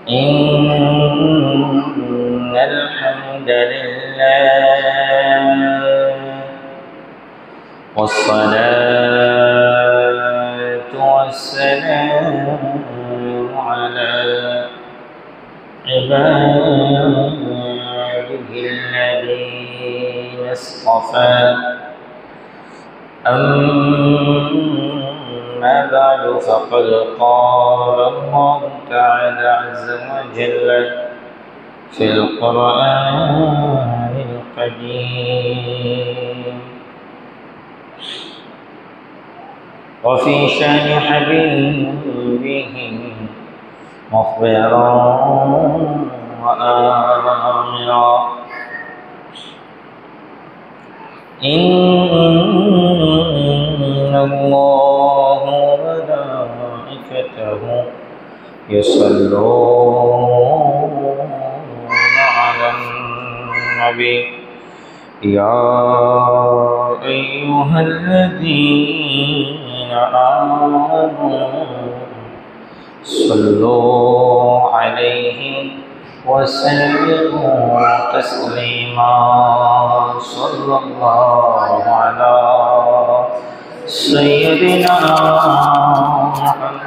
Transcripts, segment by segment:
إن الحمد لله والصلاة والسلام على عباده الذين اصطفى أما بعد فقد قال الله تعالى عز وجل في القرآن القديم وفي شأن حبيبه مخبرا وآمرا إن الله وملائكته يصلون على النبي يا أيها الذين آمنوا صلوا عليه وسلموا تسليما صلى الله على سيدنا محمد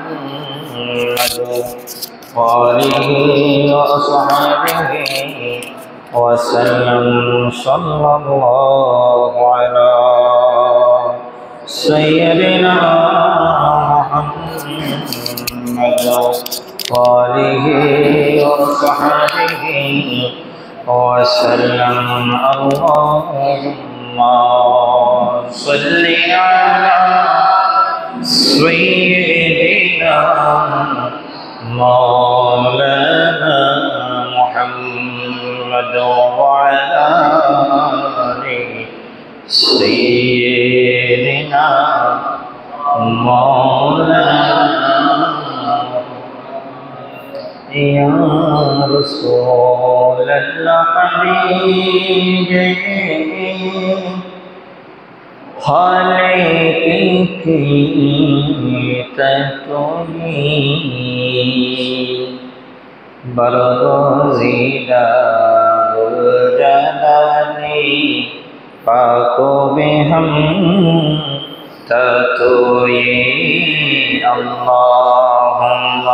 وآله وصحبه وسلم صلى الله على سيدنا محمد وآله وصحبه وسلم اللهم صل على سيدنا مولانا محمد وعلى آل سيدنا مولانا يا رسول الله حبيب خالق کی تطوی برگزیدہ الجلالی پاک میں ہم تطوی اللہم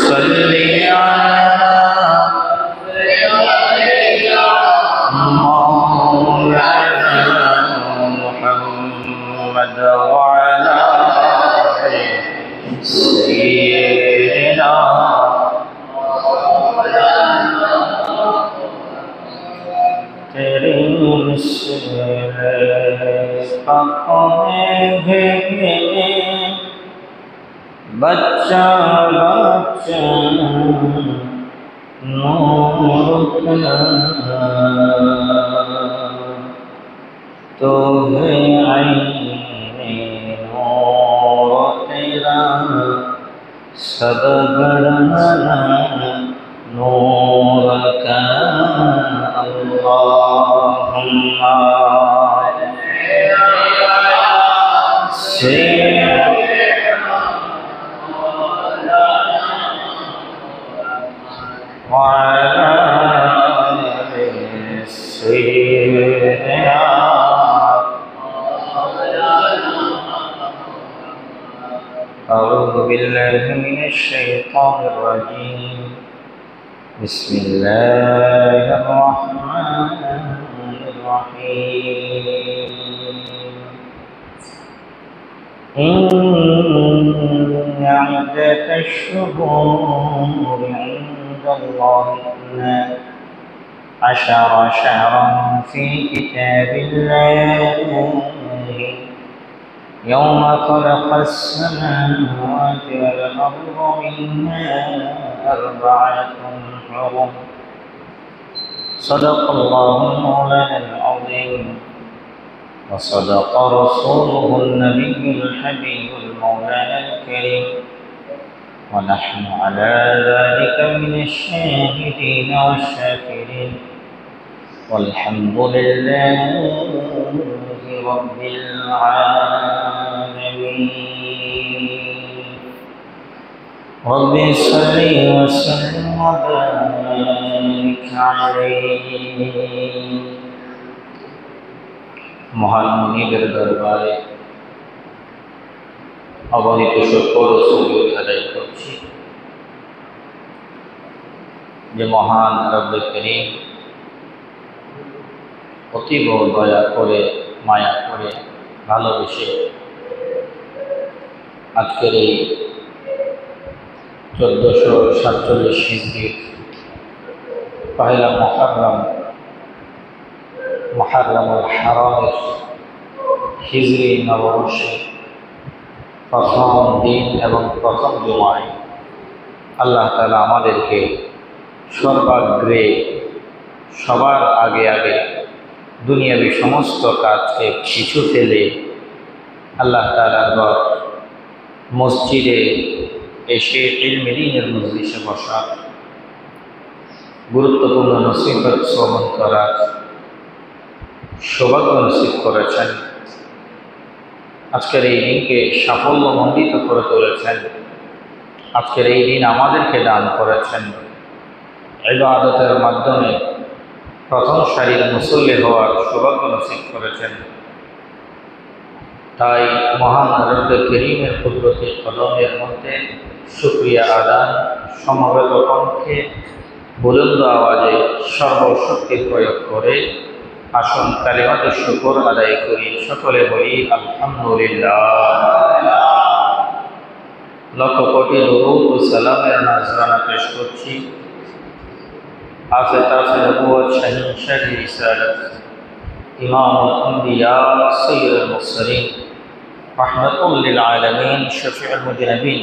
صلی बच्चा बच्चा नूर का तो है आईने नूर तेरा सब बढ़ना नूर का अल्लाहुम्मा أعوذ بالله من الشيطان الرجيم بسم الله الرحمن الرحيم إن عدة الشهور عند الله 12 شهرا في كتاب الله يوم خلق السماوات والأرض منها 4 حرم صدق الله مولانا العظيم وصدق رسوله النبي الحبيب المولانا الكريم ونحن على ذلك من الشاهدين والشاكرين والحمد لله رب العالمين رب صل وسلم وبارك عليه মহান মুনিবের দরবারে অবহিত শুকর ও সুজুদ আদায় করছি যে মহান রব্বে করিম অতীব দয়া করে মায়া করে ভালোবেসে আজকের এই 1447 হিজরির পহেলা মুহররমুল হারামের হিজরি নববর্ষে প্রথম দিন এবং প্রথম জুমায় আল্লাহ তাআলা আমাদেরকে সর্বাগ্রে সবার আগে দুনিয়াবী সমস্ত কাজকে পিছু ফেলে আল্লাহ তাআলার ঘর মসজিদে এসে ইলমে দ্বীনের মজলিসে বসা, গুরুত্বপূর্ণ নসিহত শ্রবণ করার সৌভাগ্য নসিব করেছেন। আজকের এই দিনকে সাফল্যমণ্ডিত করে তুলেছেন। আজকের এই দিন আমাদেরকে দান করেছেন। ইবাদতের মাধ্যমে প্রথম সারির মুসল্লি হওয়ার সৌভাগ্য নসিব করেছেন। তাই মহান রব্বে করিমের কুদরতি কদমের মধ্যে শুকরিয়া আদান, সমবেত কণ্ঠে বুলন্দ আওয়াজে সর্বশক্তি প্রয়োগ করে আসুন কালিমাতে শুকর আদায় করি। সকলে বলি আলহামদুলিল্লাহ। লক্ষ কোটি দরুদ ও সালামের নাজরানা পেশ করছি আফতাফে নবুয়ত শাহিনশাহ রিসালাত ইমামুল আম্বিয়া সাইয়্যিদুল মুরসালিন রাহমাতুল লিল আলামিন শফিউল মুজনিবিন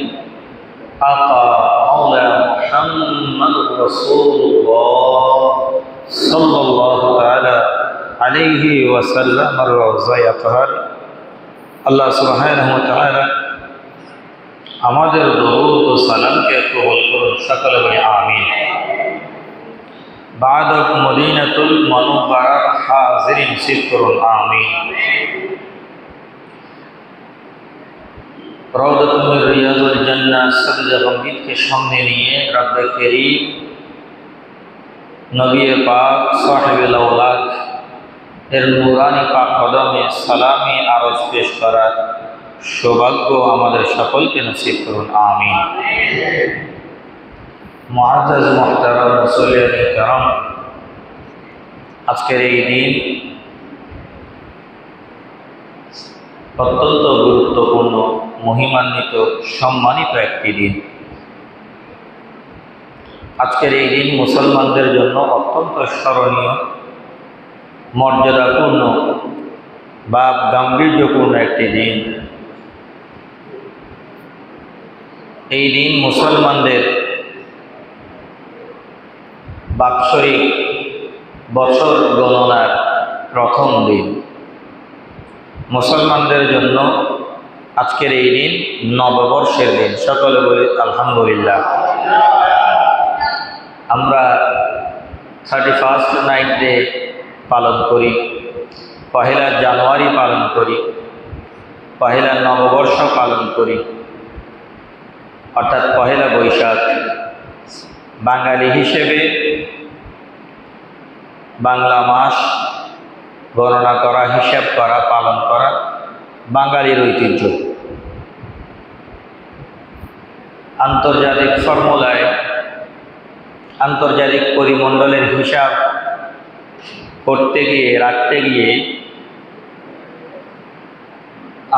আকা মাওলা মুহাম্মাদুর রাসূলুল্লাহ সাল্লাল্লাহু তাআলা আলাইহি ওয়াসাল্লাম রওজায়ে আতহার। আল্লাহ সুবহানাহু ওয়া তাআলা আমাদের দরুদ ও সালামকে কবুল করুন। সকলে বলি আমিন। বাদক মদিনাতুল মুনাওয়ারার হাজিরিন নসিব করুন আমিন। রওদাতুল মিন রিয়াজুল জান্নাহ সদজা গম্ভীরকে সামনে নিয়ে রব্বে করিম নবী পাক সাহেবুল আওলাদ এর নূরানি পাক কদমে সালামি আরজ পেশ করার সৌভাগ্য আমাদের সকলকে নসিব করুন আমিন। মুআজ্জাজ মুহতারাম মুসল্লিয়ান কিরাম, আজকের এই দিন অত্যন্ত গুরুত্বপূর্ণ, মহিমান্বিত, সম্মানিত একটি দিন। আজকের এই দিন মুসলমানদের জন্য অত্যন্ত স্মরণীয়, মর্যাদাপূর্ণ বা গাম্ভীর্যপূর্ণ একটি দিন। এই দিন মুসলমানদের বাৎসরিক বছর গণনার প্রথম দিন। মুসলমানদের জন্য আজকের এই দিন নববর্ষের দিন। সকলে বলি আলহামদুলিল্লাহ। আমরা 31st নাইট ডে পালন করি, পহেলা জানুয়ারি পালন করি, পহেলা নববর্ষ পালন করি, অর্থাৎ পহেলা বৈশাখ। বাঙালি হিসেবে বাংলা মাস গণনা করা, হিসাব করা, পালন করা বাঙালির ঐতিহ্য। আন্তর্জাতিক ফর্মুলায়, আন্তর্জাতিক পরিমণ্ডলের হিসাব করতে গিয়ে, রাখতে গিয়ে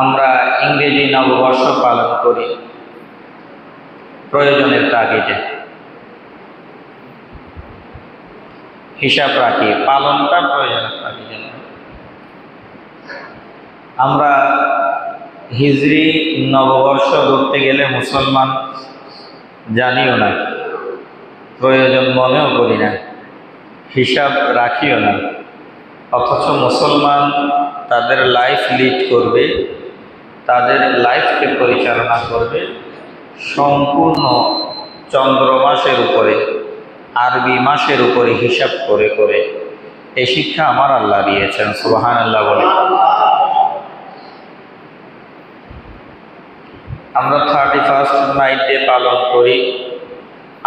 আমরা ইংরেজি নববর্ষ পালন করি প্রয়োজনের তাগিদে। হিসাব রাখি, পালনটা প্রয়োজনের তাগিদে। আমরা হিজরি নববর্ষ ধরতে গেলে মুসলমান জানিও না, প্রয়োজন মনেও করি না, হিসাব রাখিও না। অথচ মুসলমান তাদের লাইফ লিড করবে, তাদের লাইফকে পরিচালনা করবে সম্পূর্ণ চন্দ্র মাসের উপরে, আরবি মাসের উপরে হিসাব করে করে। এই শিক্ষা আমার আল্লাহ দিয়েছেন, সুবহানাল্লাহ বলে। আমরা 31st নাইট ডে পালন করি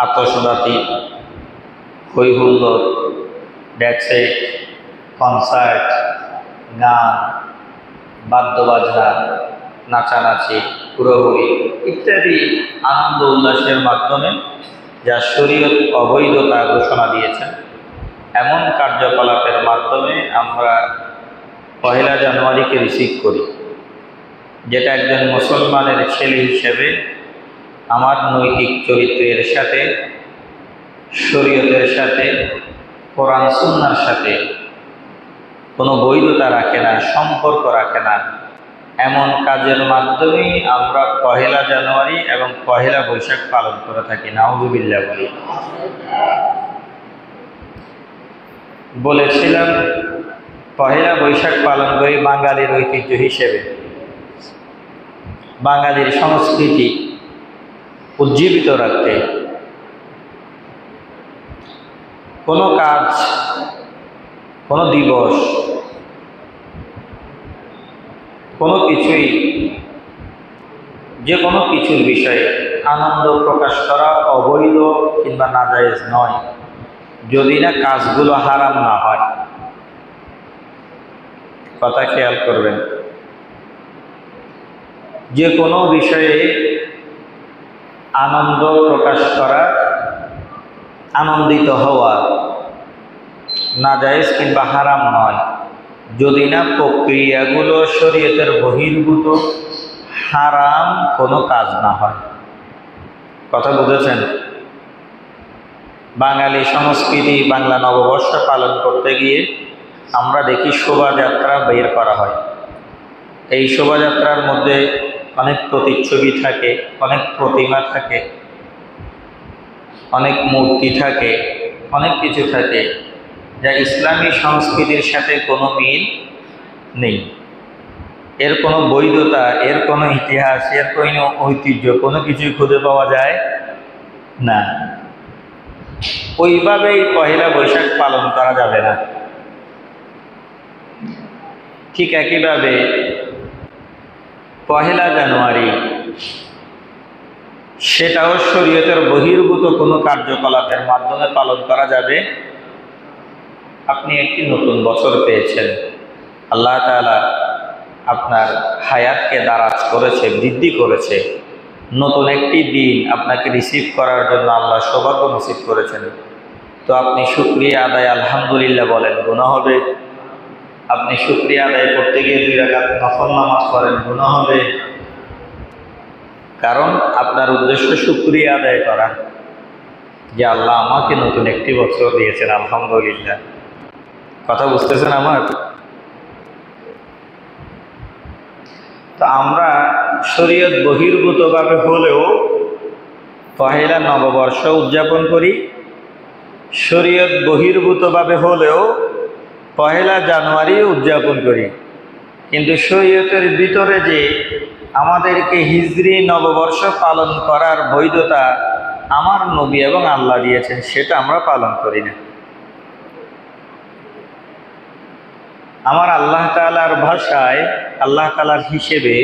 আতশবাজি, হই হুল্লোড়, ডেক্সেট, কনসার্ট, গান, বাদ্যবাজনা, নাচানাচি, হুড়োহুড়ি ইত্যাদি আনন্দ উল্লাসের মাধ্যমে যা শরীয়ত অবৈধতা ঘোষণা দিয়েছেন এমন কার্যকলাপের মাধ্যমে আমরা 1 জানুয়ারিকে রিসিভ করি, যেটা একজন মুসলমানের ছেলে হিসেবে আমার নৈতিক চরিত্রের সাথে, শরীয়তের সাথে, কোরআন সুন্নাহর সাথে কোনো বৈধতা রাখে না, সম্পর্ক রাখে না। এমন কাজের মাধ্যমেই আমরা 1 জানুয়ারি এবং 1 বৈশাখ পালন করে থাকি। নাউযুবিল্লাহ বলি। বলেছিলাম 1 বৈশাখ পালন করি বাঙালির ঐতিহ্য হিসেবে, বাঙালির সংস্কৃতি উজ্জীবিত রাখতে। কোনো কাজ, কোনো দিবস, কোনো কিছুই, যে কোনো কিছুর বিষয়ে আনন্দ প্রকাশ করা অবৈধ কিংবা নাজায়েজ নয়, যদি না কাজগুলো হারাম না হয়। কথা খেয়াল করবেন। যে কোনো বিষয়ে আনন্দ প্রকাশ করা, আনন্দিত হওয়া নাজায়েজ কিংবা হারাম নয়, যদি না প্রক্রিয়াগুলো শরীয়তের বহির্ভূত হারাম কোনো কাজ না হয়। কথা বুঝেছেন? বাঙালি সংস্কৃতি, বাংলা নববর্ষ পালন করতে গিয়ে আমরা দেখি শোভাযাত্রা বের করা হয়। এই শোভাযাত্রার মধ্যে অনেক প্রতিচ্ছবি থাকে, অনেক প্রতিমা থাকে, অনেক মূর্তি থাকে, অনেক কিছু থাকে যা ইসলামী সংস্কৃতির সাথে কোনো মিল নেই। এর কোনো বৈধতা, এর কোনো ইতিহাস, এর কোনো ঐতিহ্য কোনো কিছুই খুঁজে পাওয়া যায় না। ওইভাবেই 1 বৈশাখ পালন করা যাবে না। ঠিক একইভাবে 1 জানুয়ারি সেটাও শরীয়তের বহির্ভূত কোনো কার্যকলাপের মাধ্যমে পালন করা যাবে। আপনি একটি নতুন বছর পেয়েছেন, আল্লাহ তাআলা আপনার হায়াতকে দারাজ করেছে, বৃদ্ধি করেছে, নতুন একটি দিন আপনাকে রিসিভ করার জন্য আল্লাহ সৌভাগ্য নসিব করেছেন। তো আপনি শুকরিয়া আদায় আলহামদুলিল্লাহ বলেন, গুনাহ হবে। আপনি শুকরিয়া আদায় করতে গিয়ে 2 রাকাত নফল নামাজ পড়েন, গুনাহ হবে। কারণ আপনার উদ্দেশ্য শুকরিয়া আদায় করা, যে আল্লাহ আমাকে নতুন একটি বছর দিয়েছেন, আলহামদুলিল্লাহ। কথা বুঝতেছেন আমার? তো আমরা শরীয়ত বহির্ভূতভাবে হলেও 1 নববর্ষ উদযাপন করি, শরীয়ত বহির্ভূতভাবে হলেও 1 জানুয়ারি উদযাপন করি। কিন্তু শরীয়তের ভিতরে যে আমাদেরকে হিজরি নববর্ষ পালন করার বৈধতা আমার নবী এবং আল্লাহ দিয়েছেন, সেটা আমরা পালন করি না। আমার আল্লাহ তাআলার ভাষায়, আল্লাহ তাআলার হিসেবে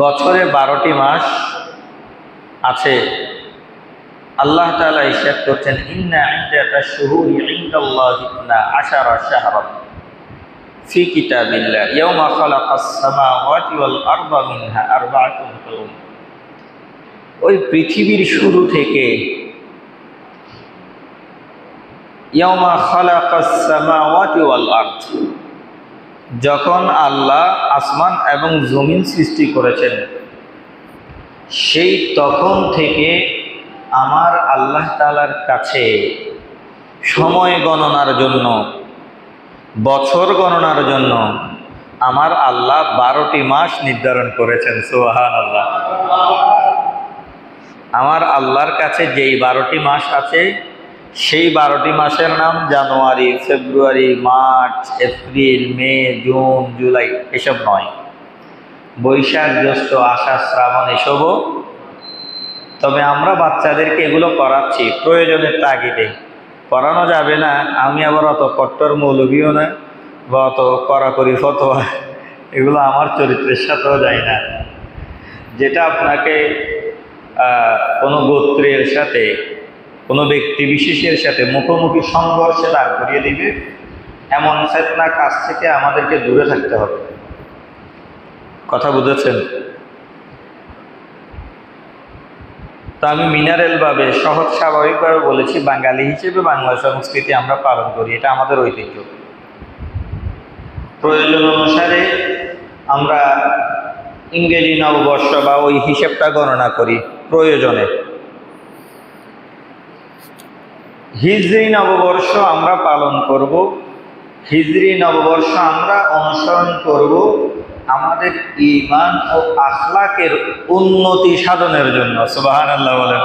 বছরে 12টি মাস আছে। আল্লাহ তাআলা ইরশাদ করছেন, ইন্না ইদ্দাতাশ শুহুরি ইনদাল্লাহি 12 শাহরান ফি কিতাবিল্লাহ ইয়াওমা খালাকাস সামাওয়াতি ওয়াল আরদা মিনহা আরবাআতুন হুরুম। ওই পৃথিবীর শুরু থেকে, ইয়াওমা খালাকাস সামাওয়াতি ওয়াল আরদ, যখন আল্লাহ আসমান এবং জমিন সৃষ্টি করেছেন, সেই তখন থেকে আমার আল্লাহ তাআলার কাছে সময় গণনার জন্য, বছর গণনার জন্য আমার আল্লাহ 12টি মাস নির্ধারণ করেছেন। সুবহানাল্লাহ। আমার আল্লাহর কাছে যেই 12টি মাস আছে, সেই 12টি মাসের নাম জানুয়ারি, ফেব্রুয়ারি, মার্চ, এপ্রিল, মে, জুন, জুলাই এসব নয়। বৈশাখ, জ্যৈষ্ঠ, আষাঢ়, শ্রাবণ এসবও। তবে আমরা বাচ্চাদেরকে এগুলো করাচ্ছি প্রয়োজনের তাগিদে, করানো যাবে না। আমি আবার অত কট্টর মৌলবীও না বা অত কড়াকড়ি ফতোয়া, এগুলো আমার চরিত্রের সাথেও যায় না। যেটা আপনাকে কোনো গোত্রের সাথে, কোনো ব্যক্তি বিশেষের সাথে মুখোমুখি সংঘর্ষে দাঁড় করিয়ে দিবে, এমন ফিতনা কাজ থেকে আমাদেরকে দূরে থাকতে হবে। কথা বুঝেছেন? তো আমি মিনারেলভাবে সহজ স্বাভাবিকভাবে বলেছি, বাঙালি হিসেবে বাংলা সংস্কৃতি আমরা পালন করি, এটা আমাদের ঐতিহ্য। প্রয়োজন অনুসারে আমরা ইংরেজি নববর্ষ বা ওই হিসেবটা গণনা করি প্রয়োজনে। হিজরি নববর্ষ আমরা পালন করব, হিজরি নববর্ষ আমরা অনুসরণ করব আমাদের ঈমান ও আখলাকের উন্নতি সাধনের জন্য। সুবহানাল্লাহ বলেন।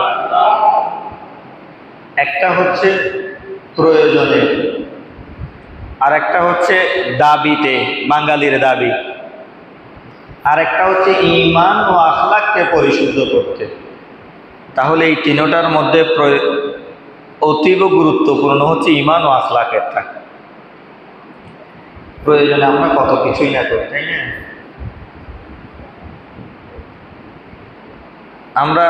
একটা হচ্ছে প্রয়োজনে, আর একটা হচ্ছে দাবিতে, বাঙালির দাবি, আর একটা হচ্ছে ঈমান ও আখলাককে পরিশুদ্ধ করতে। তাহলে এই তিনটার মধ্যে অতীব গুরুত্বপূর্ণ হচ্ছে ঈমান ও আখলাকের থাকে। প্রয়োজনে আমরা কত কিছুই না করি, তাই না? আমরা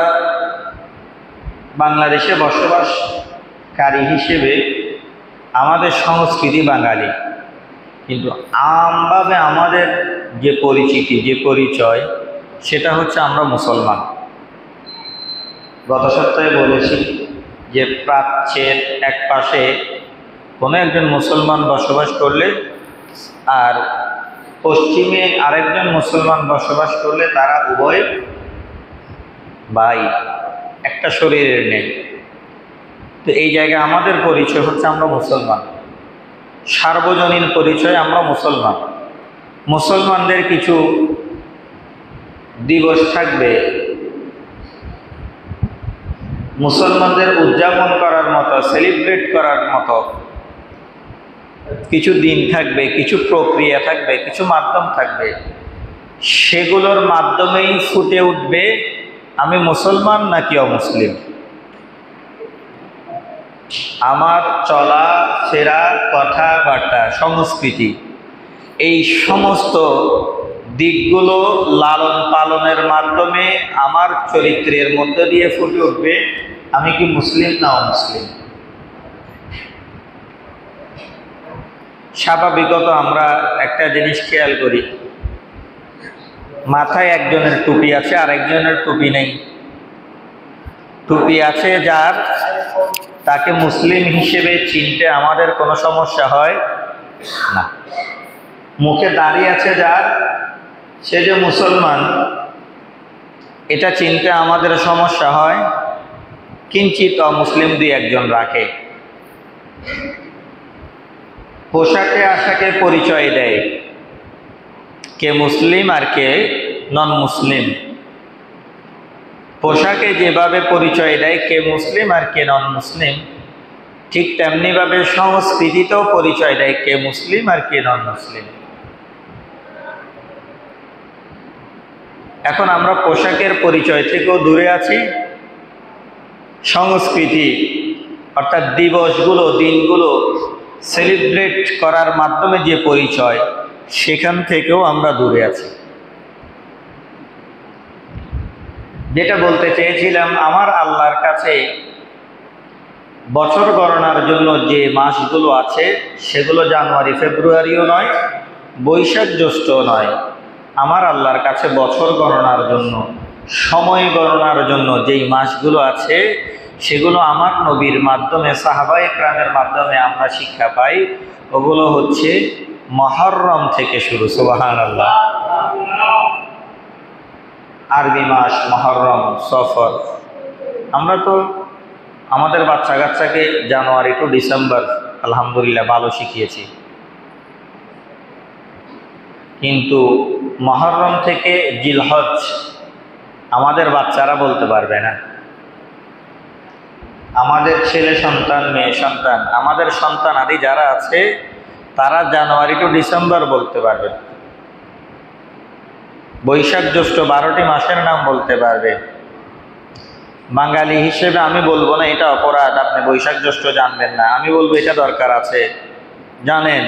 বাংলাদেশে বসবাসকারী হিসেবে আমাদের সংস্কৃতি বাঙালি, কিন্তু আমভাবে আমাদের যে পরিচিতি, যে পরিচয়, সেটা হচ্ছে আমরা মুসলমান। গত সপ্তাহে বলেছি যে প্রাচ্যের এক পাশে কোনো একজন মুসলমান বসবাস করলে আর পশ্চিমে আরেকজন মুসলমান বসবাস করলে তারা উভয় ভাই, একটা শরীরের নেই। তো এই জায়গায় আমাদের পরিচয় হচ্ছে আমরা মুসলমান, সার্বজনীন পরিচয় আমরা মুসলমান। মুসলমানদের কিছু দিবস থাকবে, মুসলমানদের উদযাপন করার মতো, সেলিব্রেট করার মতো কিছু দিন থাকবে, কিছু প্রক্রিয়া থাকবে, কিছু মাধ্যম থাকবে। সেগুলোর মাধ্যমেই ফুটে উঠবে আমি মুসলমান নাকি অমুসলিম। আমার চলা ফেরা, কথাবার্তা, সংস্কৃতি, এই সমস্ত দিকগুলো লালন পালনের মাধ্যমে আমার চরিত্রের মধ্য দিয়ে ফুটে উঠবে আমি কি মুসলিম না অমুসলিম। স্বাভাবিকত আমরা একটা জিনিস খেয়াল করি, মাথায় একজনের টুপি আছে আর একজনের টুপি নেই। টুপি আছে যার, তাকে মুসলিম হিসেবে চিনতে আমাদের কোনো সমস্যা হয় না। মুখে দাঁড়িয়ে আছে যার, সে যে মুসলমান, এটা চিনতে আমাদের সমস্যা হয়, কিঞ্চিত অমুসলিম দুই একজন রাখে। পোশাকে আশাকে পরিচয় দেয় কে মুসলিম আর কে নন মুসলিম। পোশাকে যেভাবে পরিচয় দেয় কে মুসলিম আর কে নন মুসলিম, ঠিক তেমনিভাবে সংস্কৃতিতেও পরিচয় দেয় কে মুসলিম আর কে নন মুসলিম। এখন আমরা পোশাকের পরিচয় থেকেও দূরে আছি, সংস্কৃতি অর্থাৎ দিবসগুলো, দিনগুলো সেলিব্রেট করার মাধ্যমে যে পরিচয়, সেখান থেকেও আমরা দূরে আছি। যেটা বলতে চেয়েছিলাম, আমার আল্লাহর কাছে বছর গণনার জন্য যে মাসগুলো আছে সেগুলো জানুয়ারি ফেব্রুয়ারিও নয়, বৈশাখ জ্যৈষ্ঠ নয়। আমার আল্লাহর কাছে বছর গণনার জন্য, সময় গণনার জন্য যেই মাসগুলো আছে সেগুলো আমার নবীর মাধ্যমে, সাহাবায়ে কেরামের মাধ্যমে আমরা শিক্ষা পাই। ওগুলো হচ্ছে মুহররম থেকে শুরু। সুবহানাল্লাহ। আরবি মাস মুহররম, সফর। আমরা তো আমাদের বাচ্চা কাচ্চাকে জানুয়ারি টু ডিসেম্বর আলহামদুলিল্লাহ ভালো শিখিয়েছি, কিন্তু মুহররম থেকে জিলহজ আমাদের বাচ্চারা বলতে পারবে না। আমাদের ছেলে সন্তান, মেয়ে সন্তান, আমাদের সন্তান আদি যারা আছে তারা জানুয়ারি টু ডিসেম্বর বলতে পারবে, বৈশাখ জ্যৈষ্ঠ 12টি মাসের নাম বলতে পারবে। বাঙালি হিসেবে আমি বলবো না এটা অপরাধ, আপনি বৈশাখ জ্যৈষ্ঠ জানবেন না। আমি বলবো এটা দরকার আছে, জানেন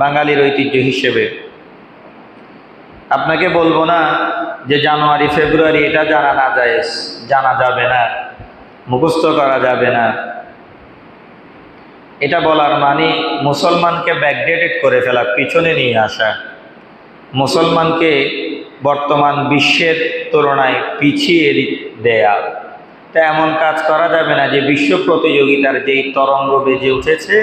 বাঙালির ঐতিহ্য হিসেবে। আপনাকে বলবো না যে জানুয়ারি ফেব্রুয়ারি এটা জানা না যায়, জানা যাবে না, মুখস্থ করা যাবে না, এটা বলার মানে মুসলমানকে ব্যাকডেটেড করে ফেলা, পিছনে নিয়ে আসা, মুসলমানকে বর্তমান বিশ্বের তুলনায় পিছিয়ে দেয়া। তা এমন কাজ করা যাবে না যে বিশ্ব প্রতিযোগিতার যেই তরঙ্গ বেজে উঠেছে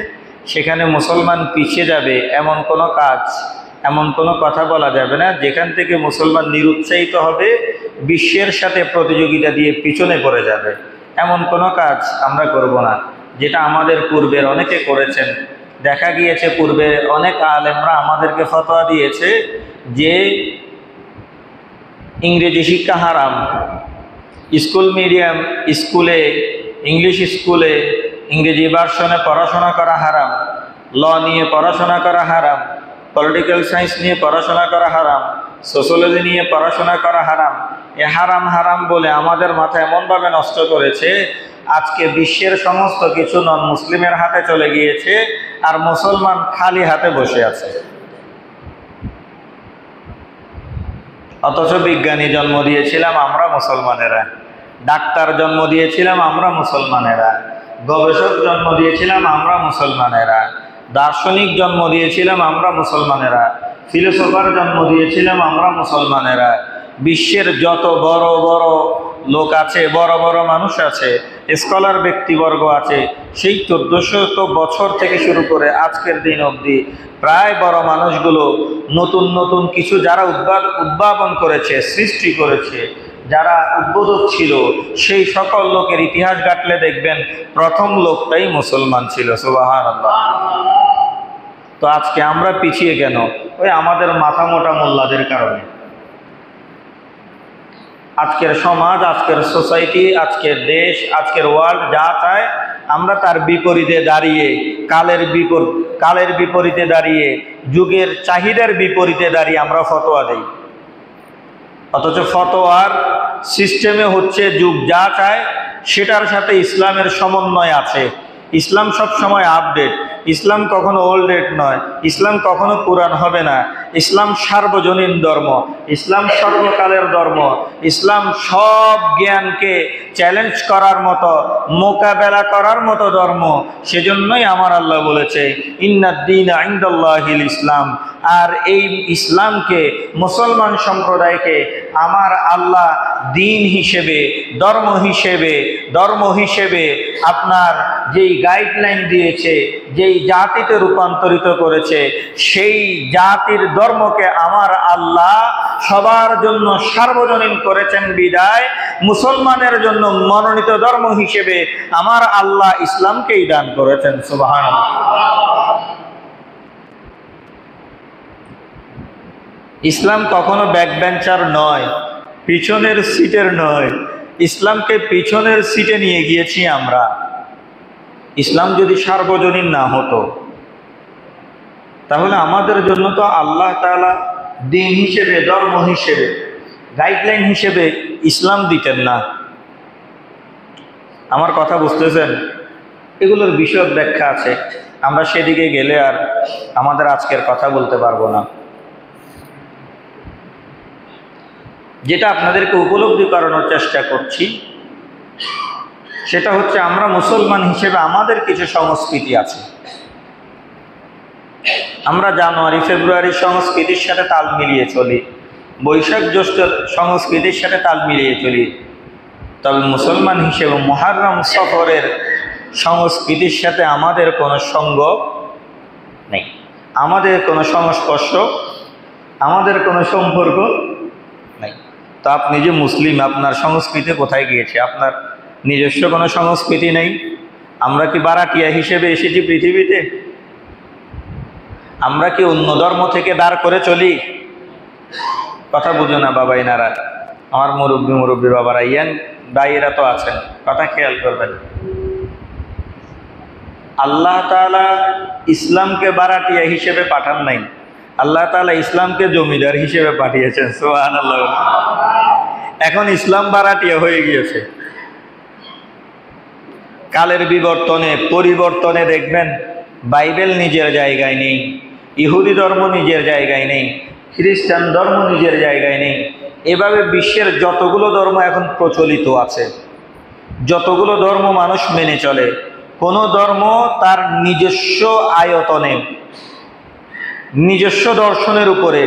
সেখানে মুসলমান পিছিয়ে যাবে, এমন কোনো কাজ, এমন কোনো কথা বলা যাবে না যেখান থেকে মুসলমান নিরুৎসাহিত হবে, বিশ্বের সাথে প্রতিযোগিতা দিয়ে পিছনে পড়ে যাবে। এমন কোনো কাজ আমরা করব না, যেটা আমাদের পূর্বের অনেকে করেছেন। দেখা গিয়েছে পূর্বে অনেক আলেমরা আমাদেরকে ফতোয়া দিয়েছে যে ইংরেজি শিক্ষা হারাম, স্কুল মিডিয়াম স্কুলে, ইংলিশ স্কুলে ইংরেজি ভার্সনে পড়াশোনা করা হারাম, ল নিয়ে পড়াশোনা করা হারাম, পলিটিক্যাল সায়েন্স নিয়ে পড়াশোনা করা হারাম, সোশ্যোলজি নিয়ে পড়াশোনা করা হারাম। এ হারাম হারাম বলে আমাদের মাথা এমনভাবে নষ্ট করেছে, আজকে বিশ্বের সমস্ত কিছু নন মুসলিমের হাতে চলে গিয়েছে, আর মুসলমান খালি হাতে বসে আছে। অথচ বিজ্ঞানী জন্ম দিয়েছিলাম আমরা মুসলমানেরা, ডাক্তার জন্ম দিয়েছিলাম আমরা মুসলমানেরা, গবেষক জন্ম দিয়েছিলাম আমরা মুসলমানেরা, দার্শনিক জন্ম দিয়েছিলাম আমরা মুসলমানেরা, ফিলোসফার জন্ম দিয়েছিলাম আমরা মুসলমানেরা। বিশ্বের যত বড় বড় লোক আছে, বড় বড় মানুষ আছে, স্কলার ব্যক্তিবর্গ আছে, সেই 1400 বছর থেকে শুরু করে আজকের দিন অবধি প্রায় বড় মানুষগুলো নতুন নতুন কিছু যারা উদ্ভাবন করেছে, সৃষ্টি করেছে, যারা উদ্বোধক ছিল, সেই সকল লোকের ইতিহাস ঘাটলে দেখবেন প্রথম লোকটাই মুসলমান ছিল। সুবহানাল্লাহ। তো আজকে আমরা পিছিয়ে কেন? ওই আমাদের মাথা মোটা মোল্লাদের কারণে। আজকের সমাজ, আজকের সোসাইটি, আজকের দেশ, আজকের ওয়ার্ল্ড যা চায় আমরা তার বিপরীতে দাঁড়িয়ে, কালের বিপরীতে দাঁড়িয়ে, যুগের চাহিদার বিপরীতে দাঁড়িয়ে আমরা ফতোয়া দেই। অথচ ফতোয়ার সিস্টেমে হচ্ছে যুগ যা চায় সেটার সাথে ইসলামের সমন্বয় আছে। ইসলাম সব সময় আপডেট, ইসলাম কখনো ওল্ড ডেট নয়, ইসলাম কখনো পুরান হবে না। ইসলাম সার্বজনীন ধর্ম, ইসলাম সর্বকালের ধর্ম, ইসলাম সব জ্ঞানকে চ্যালেঞ্জ করার মতো, মোকাবেলা করার মতো ধর্ম। সেজন্যই আমার আল্লাহ বলেছে ইন্নাদ-দীনা ইনদাল্লাহিল ইসলাম। আর এই ইসলামকে, মুসলমান সম্প্রদায়কে আমার আল্লাহ দিন হিসেবে, ধর্ম হিসেবে আপনার যেই গাইডলাইন দিয়েছে, যেই জাতিতে রূপান্তরিত করেছে, সেই জাতির ধর্মকে আমার আল্লাহ সবার জন্য সার্বজনীন করেছেন বিদায় মুসলমানের জন্য মনোনীত ধর্ম হিসেবে আমার আল্লাহ ইসলামকেই দান করেছেন। সুবহানাল্লাহ। ইসলাম কখনো ব্যাকবেঞ্চার নয়, পিছনের সিটের নয়। ইসলামকে পিছনের সিটে নিয়ে গিয়েছি আমরা। ইসলাম যদি সার্বজনীন না হতো তাহলে আমাদের জন্য তো আল্লাহ তাআলা দিন হিসেবে, ধর্ম হিসেবে, গাইডলাইন হিসেবে ইসলাম দিতেন না। আমার কথা বুঝতেছেন? এগুলোর বিশদ ব্যাখ্যা আছে, আমরা সেদিকে গেলে আর আমাদের আজকের কথা বলতে পারবো না। যেটা আপনাদেরকে উপলব্ধি করানোর চেষ্টা করছি সেটা হচ্ছে আমরা মুসলমান হিসেবে আমাদের কিছু সংস্কৃতি আছে। আমরা জানুয়ারি ফেব্রুয়ারি সংস্কৃতির সাথে তাল মিলিয়ে চলি, বৈশাখ জ্যৈষ্ঠের সংস্কৃতির সাথে তাল মিলিয়ে চলি। তবে মুসলমান হিসেবে মুহররম সফরের সংস্কৃতির সাথে আমাদের কোনো সঙ্গ নেই, আমাদের কোনো সংস্পর্শ, আমাদের কোনো সম্পর্ক নেই। তো আপনি যে মুসলিম, আপনার সংস্কৃতি কোথায় গিয়েছে? আপনার নিজস্ব কোনো সংস্কৃতি নেই। আমরা কি বারাটিয়া হিসেবে এসেছি পৃথিবীতে? আমরা কি অন্য ধর্ম থেকে দাঁড় করে চলি? কথা বুঝো না বাবা, এনারা আমার মুরব্বী বাবারা, ইয়াং দায়ীরা তো আছেন, কথা খেয়াল করবেন। আল্লাহ তাআলা ইসলামকে বারাটিয়া হিসেবে পাঠান নাই, আল্লাহ তাআলা ইসলামকে জমিদার হিসেবে পাঠিয়েছেন। সুবহানাল্লাহ। এখন ইসলাম বারাটিয়া হয়ে গিয়েছে। কালের পরিবর্তনে দেখবেন বাইবেল নিজের জায়গায় নেই, ইহুদি ধর্ম নিজের জায়গায় নেই, খ্রিস্টান ধর্ম নিজের জায়গায় নেই, এভাবে বিশ্বের যতগুলো ধর্ম এখন প্রচলিত আছে, যতগুলো ধর্ম মানুষ মেনে চলে, কোনো ধর্ম তার নিজস্ব আয়তনে, নিজস্ব দর্শনের উপরে,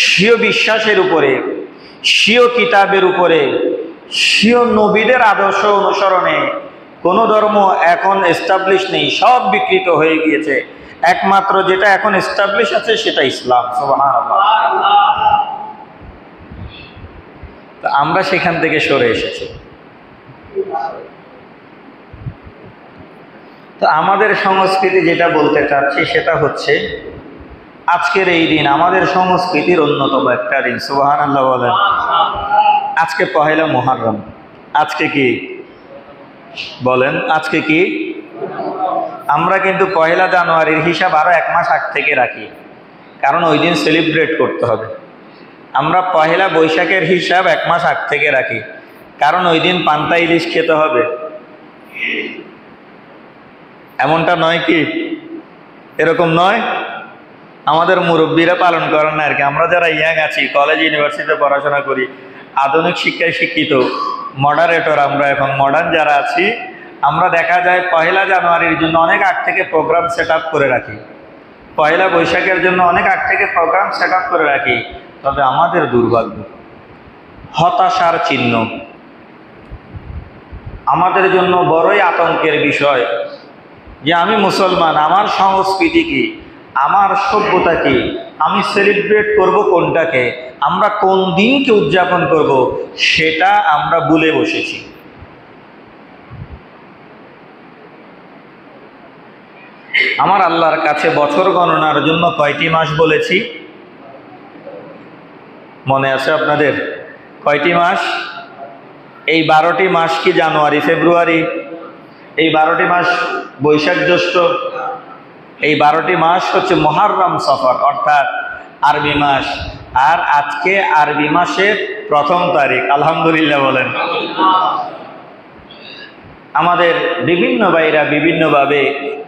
স্বীয় বিশ্বাসের উপরে, স্বীয় কিতাবের উপরে, স্বীয় নবীদের আদর্শ অনুসরণে কোনো ধর্ম এখন এস্টাবলিশ নেই, সব বিকৃত হয়ে গিয়েছে। একমাত্র যেটা এখন এস্টাবলিশ আছে সেটা ইসলাম। সুবহানাল্লাহ। তো আমরা সেখান থেকে সরে এসেছি। তো আমাদের সংস্কৃতি যেটা বলতে চাচ্ছি সেটা হচ্ছে আজকের এই দিন আমাদের সংস্কৃতির অন্যতম একটা দিন। সুবহানাল্লাহ বলেন। আজকে পহেলা মুহররম। আজকে কি বলেন? আজকে কি? আমরা কিন্তু পহেলা জানুয়ারির হিসাব আরো 1 মাস আগ থেকে রাখি, কারণ ওই দিন সেলিব্রেট করতে হবে। আমরা পহেলা বৈশাখের হিসাব 1 মাস আগ থেকে রাখি, কারণ ওই দিন পান্তা ইলিশ খেতে হবে। এমনটা নয় কি? এরকম নয়? আমাদের মুরব্বীরা পালন করেন না আর কি। আমরা যারা ইয়াং আছি, কলেজ ইউনিভার্সিটিতে পড়াশোনা করি, আধুনিক শিক্ষায় শিক্ষিত, মডারেটর, আমরা এখন মডার্ন যারা আছি, আমরা দেখা যায় পহেলা জানুয়ারির জন্য অনেক আগ থেকে প্রোগ্রাম সেট আপ করে রাখি, পহেলা বৈশাখের জন্য অনেক আগ থেকে প্রোগ্রাম সেট আপ করে রাখি। তবে আমাদের দুর্ভাগ্য, হতাশার চিহ্ন, আমাদের জন্য বড়ই আতঙ্কের বিষয় যে আমি মুসলমান, আমার সংস্কৃতি কি, আমার সভ্যতা কি, আমি সেলিব্রেট করব কোনটাকে, আমরা কোন দিনকে উদযাপন করব, সেটা আমরা ভুলে বসেছি। আমার আল্লাহর কাছে বছর গণনার জন্য কয়টি মাস বলেছি? মনে আছে আপনাদের? কয়টি মাস? এই 12টি মাস কি জানুয়ারি ফেব্রুয়ারি? এই 12টি মাস বৈশাখ জ্যৈষ্ঠ? এই 12টি মাস হচ্ছে মুহররম সফর, অর্থাৎ আরবি মাস। আর আজকে আরবি মাসের 1ম তারিখ। আলহামদুলিল্লাহ বলেন। আমাদের বিভিন্ন ভাইরা বিভিন্নভাবে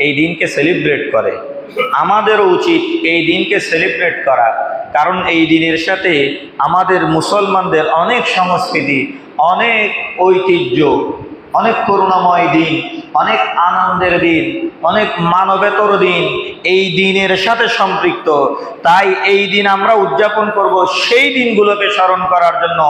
এই দিনকে সেলিব্রেট করে, আমাদেরও উচিত এই দিনকে সেলিব্রেট করা, কারণ এই দিনের সাথে আমাদের মুসলমানদের অনেক সংস্কৃতি, অনেক ঐতিহ্য, অনেক করুণাময় দিন, অনেক আনন্দের দিন, অনেক মানবেতর দিন এই দিনের সাথে সম্পৃক্ত। তাই এই দিন আমরা উদযাপন করব সেই দিনগুলোকে স্মরণ করার জন্য।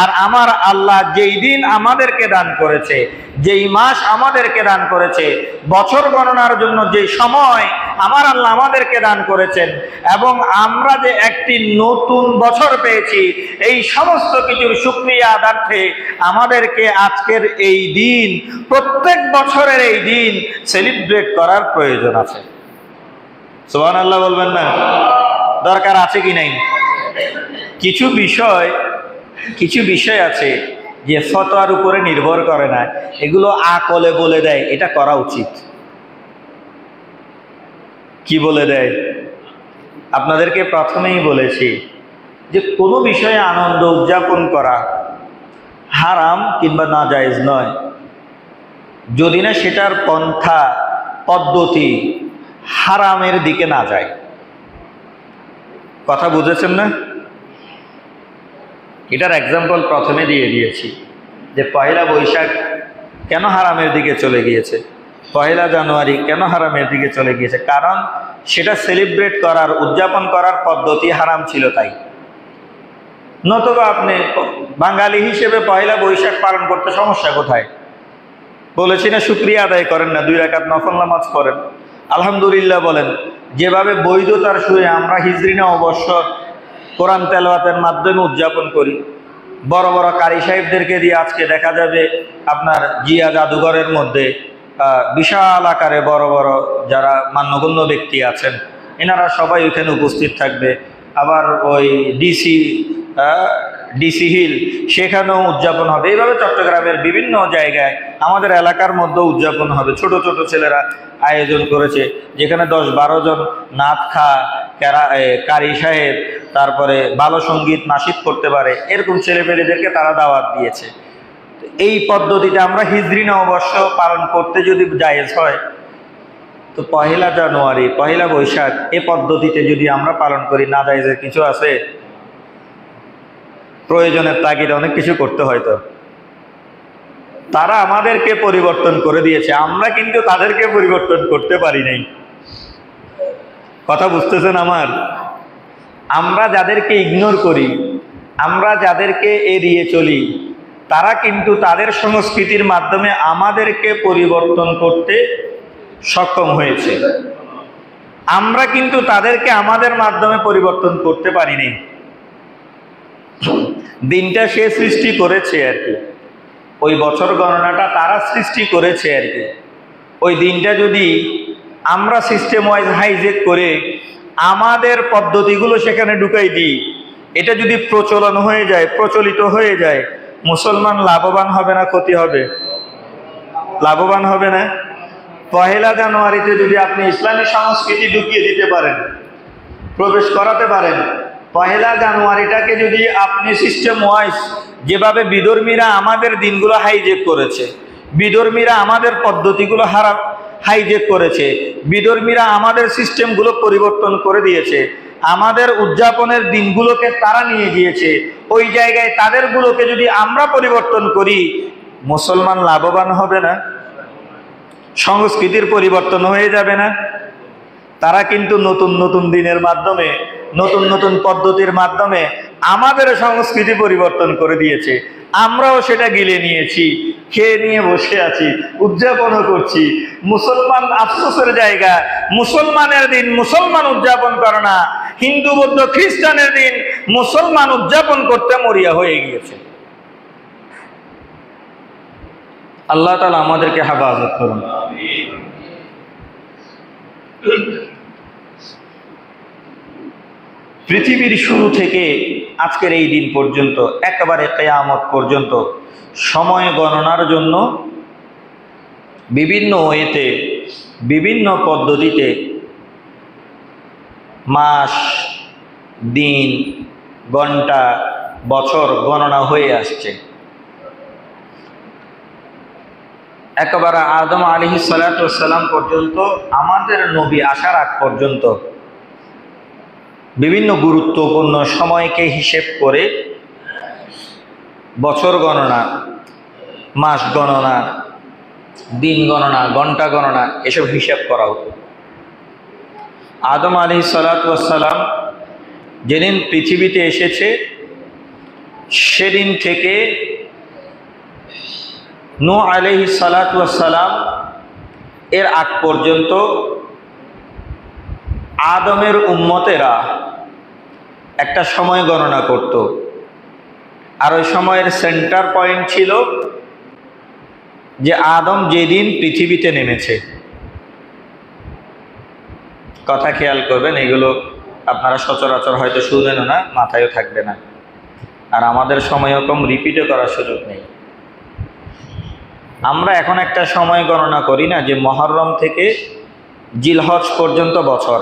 আর আমার আল্লাহ যেই দিন আমাদেরকে দান করেছে, যেই মাস আমাদেরকে দান করেছে, বছর গণনার জন্য যে সময় আমার আল্লাহ আমাদেরকে দান করেছেন, এবং আমরা যে একটি নতুন বছর পেয়েছি, এই সমস্ত কিছুর শুকরিয়া আদার্থে আমাদেরকে আজকের এই দিন, প্রত্যেক বছরের এই দিন সেলিব্রেট করার প্রয়োজন আছে। সুবহানাল্লাহ বলবেন না? দরকার আছে কি নাই? কিছু বিষয় আছে যে ফতোয়ার উপরে নির্ভর করে না, এগুলো আকলে বলে দেয় এটা করা উচিত। কি বলে দেয়? আপনাদেরকে প্রথমেই বলেছি যে কোনো বিষয়ে আনন্দ উদযাপন করা হারাম কিংবা নাজায়েজ নয়, যদি না সেটার পন্থা পদ্ধতি হারামের দিকে না যায়। কথা বুঝেছেন না? এটার এক্সাম্পল প্রথমে দিয়ে দিয়েছি যে পহেলা বৈশাখ কেন হারামের দিকে চলে গিয়েছে, পহেলা জানুয়ারি কেন হারামের দিকে চলে গিয়েছে, কারণ সেটা সেলিব্রেট করার, উদযাপন করার পদ্ধতি হারাম ছিল তাই। নতুবা আপনি বাঙালি হিসেবে পহেলা বৈশাখ পালন করতে সমস্যা কোথায়? বলেছি না শুকরিয়া আদায় করেন না, 2 রাকাত নফল নামাজ পড়েন, আলহামদুলিল্লাহ বলেন। যেভাবে বৈধতার সুরে আমরা হিজরি নববর্ষ কোরআন তেলাওয়াতের মাধ্যমে উদযাপন করি, বড় বড় কারি সাহেবদেরকে দিয়ে আজকে দেখা যাবে আপনার জিয়া জাদুঘরের মধ্যে বিশাল আকারে বড় বড় যারা মান্যগণ্য ব্যক্তি আছেন এনারা সবাই ওইখানে উপস্থিত থাকবে। আবার ওই ডিসি হিল সেখানেও উদযাপন হবে। এইভাবে চট্টগ্রামের বিভিন্ন জায়গায় আমাদের এলাকার মধ্যেও উদযাপন হবে। ছোট ছোট ছেলেরা আয়োজন করেছে, যেখানে 10-12 জন নাত খা কারি সাহেব, তারপরে ভালো সঙ্গীত নাশিদ করতে পারে, এরকম ছেলেপেলেদেরকে তারা দাওয়াত দিয়েছে। এই পদ্ধতিতে আমরা হিজরি নববর্ষ পালন করতে যদি জায়েজ হয়, তো পহেলা জানুয়ারি, পহেলা বৈশাখ এ পদ্ধতিতে যদি আমরা পালন করি, না জায়েজের কিছু আছে? প্রয়োজনের তাগিদে অনেক কিছু করতে হয়তো। তারা আমাদেরকে পরিবর্তন করে দিয়েছে, আমরা কিন্তু তাদেরকে পরিবর্তন করতে পারি নাই। কথা বুঝতেছেন আমার? আমরা যাদেরকে ইগনোর করি, আমরা যাদেরকে এড়িয়ে চলি, তারা কিন্তু তাদের সংস্কৃতির মাধ্যমে আমাদেরকে পরিবর্তন করতে সক্ষম হয়েছে। আমরা কিন্তু তাদেরকে আমাদের মাধ্যমে পরিবর্তন করতে পারিনি। দিনটা সে সৃষ্টি করেছে আর কি, ওই বছর গণনাটা তারা সৃষ্টি করেছে আর কি। ওই দিনটা যদি আমরা সিস্টেম ওয়াইজ হাইজেক করে আমাদের পদ্ধতিগুলো সেখানে ঢুকাই দিই, এটা যদি প্রচলন হয়ে যায়, প্রচলিত হয়ে যায়, মুসলমান লাভবান হবে না ক্ষতি হবে? লাভবান হবে না? পহেলা জানুয়ারিতে যদি আপনি ইসলামী সংস্কৃতি ঢুকিয়ে দিতে পারেন, প্রবেশ করাতে পারেন, পহেলা জানুয়ারিটাকে যদি আপনি সিস্টেম ওয়াইজ, যেভাবে বিধর্মীরা আমাদের দিনগুলো হাইজেক করেছে, বিধর্মীরা আমাদের পদ্ধতিগুলো হাইজেক করেছে, বিধর্মীরা আমাদের সিস্টেমগুলো পরিবর্তন করে দিয়েছে, আমাদের উদযাপনের দিনগুলোকে তারা নিয়ে গিয়েছে, ওই জায়গায় তাদেরগুলোকে যদি আমরা পরিবর্তন করি, মুসলমান লাভবান হবে না? সংস্কৃতির পরিবর্তন হয়ে যাবে না? তারা কিন্তু নতুন নতুন দিনের মাধ্যমে, নতুন নতুন পদ্ধতির মাধ্যমে আমাদের সংস্কৃতি পরিবর্তন করে দিয়েছে। আমরাও সেটা গিলে নিয়েছি, খেয়ে নিয়ে বসে আছি, উদযাপনও করছি। মুসলমান আফসোসের জায়গা, মুসলমানের দিন মুসলমান উদযাপন করে না, হিন্দু বৌদ্ধ খ্রিস্টানের দিন মুসলমান উদযাপন করতে মরিয়া হয়ে গিয়েছে। আল্লাহ তাআলা আমাদেরকে হেফাজত করুন। পৃথিবীর শুরু থেকে আজকের এই দিন পর্যন্ত, একেবারে কিয়ামত পর্যন্ত সময় গণনার জন্য বিভিন্ন ওয়েতে, বিভিন্ন পদ্ধতিতে মাস, দিন, ঘন্টা, বছর গণনা হয়ে আসছে। একেবারে আদম আলাইহিস সালাতু ওয়াস সালাম পর্যন্ত, আমাদের নবী আসার আগ পর্যন্ত বিভিন্ন গুরুত্বপূর্ণ সময়কে হিসেব করে বছর গণনা, মাস গণনা, দিন গণনা, ঘন্টা গণনা এসব হিসাব করা হতো। আদম আলাইহিস সালাতু ওয়াস সালাম যেদিন পৃথিবীতে এসেছে, সেদিন থেকে নূহ আলাইহিস সালাতু ওয়াস সালাম এর আগ পর্যন্ত আদমের উম্মতেরা একটা সময় গণনা করত। আর ওই সময়ের সেন্টার পয়েন্ট ছিল যে আদম যেদিন পৃথিবীতে নেমেছে। কথা খেয়াল করবেন, এগুলো আপনারা সচরাচর হয়তো শুনেনও না, মাথায়ও থাকবে না, আর আমাদের সময়ও কম, রিপিটও করার সুযোগ নেই। আমরা এখন একটা সময় গণনা করি না যে মুহররম থেকে জিলহজ পর্যন্ত বছর,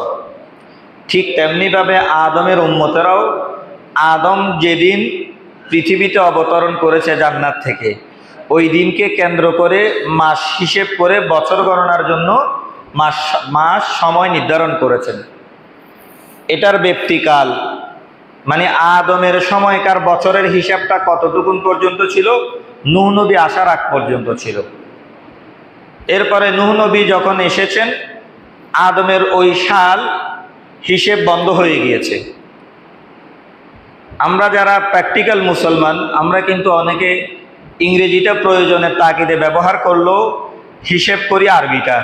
ঠিক তেমনিভাবে আদমের উম্মতেরাও আদম যেদিন পৃথিবীতে অবতরণ করেছে জান্নাত থেকে, ওই দিনকে কেন্দ্র করে মাস হিসেব করে বছর গণনার জন্য মাস সময় নির্ধারণ করেছেন। এটার ব্যক্তিকাল মানে আদমের সময়কার বছরের হিসাবটা কতটুকুন পর্যন্ত ছিল? নূহ নবী আসার আগ পর্যন্ত ছিল। এরপরে নূহ নবী যখন এসেছেন, আদমের ওই সাল হিসেব বন্ধ হয়ে গিয়েছে। আমরা যারা প্র্যাকটিক্যাল মুসলমান, আমরা কিন্তু অনেকে ইংরেজিটা প্রয়োজনের তাগিদে ব্যবহার করলেও হিসেব করি আরবিটা।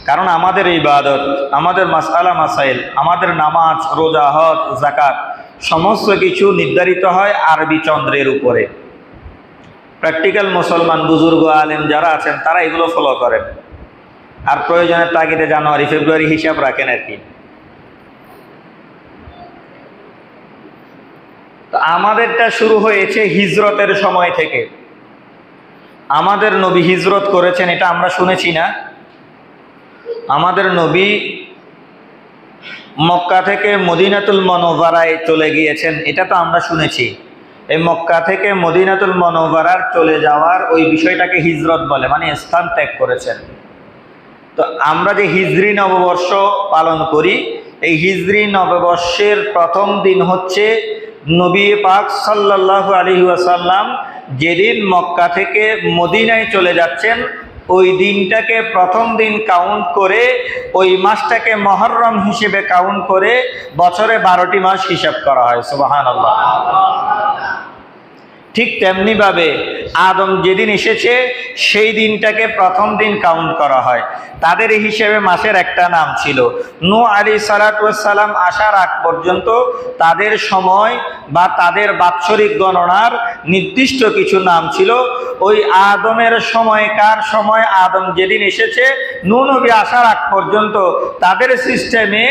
কারণ আমাদের ইবাদত, আমাদের মাসআলা মাসাইল, আমাদের নামাজ, রোজা, হজ, যাকাত সমস্ত কিছু নির্ধারিত হয় আরবি চন্দ্রের উপরে। প্র্যাকটিক্যাল মুসলমান বুজুর্গ আলেম যারা আছেন তারা এগুলো ফলো করেন, আর প্রয়োজনের তাগিদে জানুয়ারি ফেব্রুয়ারি হিসাব রাখেন আর কি। তো আমাদেরটা শুরু হয়েছে হিজরতের সময় থেকে। আমাদের নবী হিজরত করেছেন, এটা আমরা শুনেছি না? আমাদের নবী মক্কা থেকে মদিনাতুল মুনাওয়ারায় চলে গিয়েছেন, এটা তো আমরা শুনেছি। এই মক্কা থেকে মদিনাতুল মুনাওয়ারার চলে যাওয়ার ওই বিষয়টাকে হিজরত বলে, মানে স্থান ত্যাগ করেছেন। তো আমরা যে হিজরি নববর্ষ পালন করি, এই হিজরি নববর্ষের প্রথম দিন হচ্ছে নবী পাক সাল্লাল্লাহু আলাইহি ওয়াসাল্লাম যেদিন মক্কা থেকে মদিনায় চলে যাচ্ছেন, ওই দিনটাকে প্রথম দিন কাউন্ট করে, ওই মাসটাকে মুহররম হিসেবে কাউন্ট করে বছরে 12টি মাস হিসাব করা হয়। সুবহানাল্লাহ। ঠিক তেমনিভাবে আদম যেদিন এসেছে সেই দিনটাকে প্রথম দিন কাউন্ট করা হয়। তাদের হিসেবে মাসের একটা নাম ছিল। নূহ আলাইহিস সালাতু ওয়াস সালাম আসার আগ পর্যন্ত তাদের সময় বা তাদের বাৎসরিক গণনার নির্দিষ্ট কিছু নাম ছিল। ওই আদমের সময়কার সময়, আদম যেদিন এসেছে, নূহ নবী আসার আগ পর্যন্ত তাদের সিস্টেমে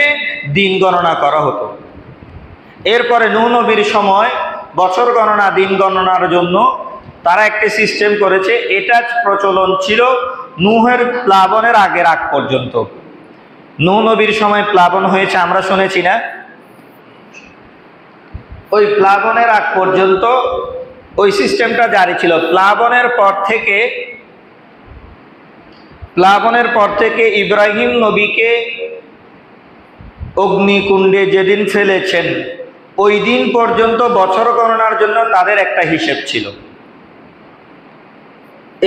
দিন গণনা করা হতো। এরপরে নূহ নবীর সময় বছর গণনা, দিন গণনার জন্য তারা একটি সিস্টেম করেছে। এটা প্রচলন ছিল নূহের প্লাবনের আগ পর্যন্ত। নূহ নবীর সময় প্লাবন হয়েছে, আমরা শুনেছি না? ওই প্লাবনের আগ পর্যন্ত ওই সিস্টেমটা জারি ছিল। প্লাবনের পর থেকে ইব্রাহিম নবীকে অগ্নিকুণ্ডে যেদিন ফেলেছেন, ওই দিন পর্যন্ত বছর গণনার জন্য তাদের একটা হিসেব ছিল।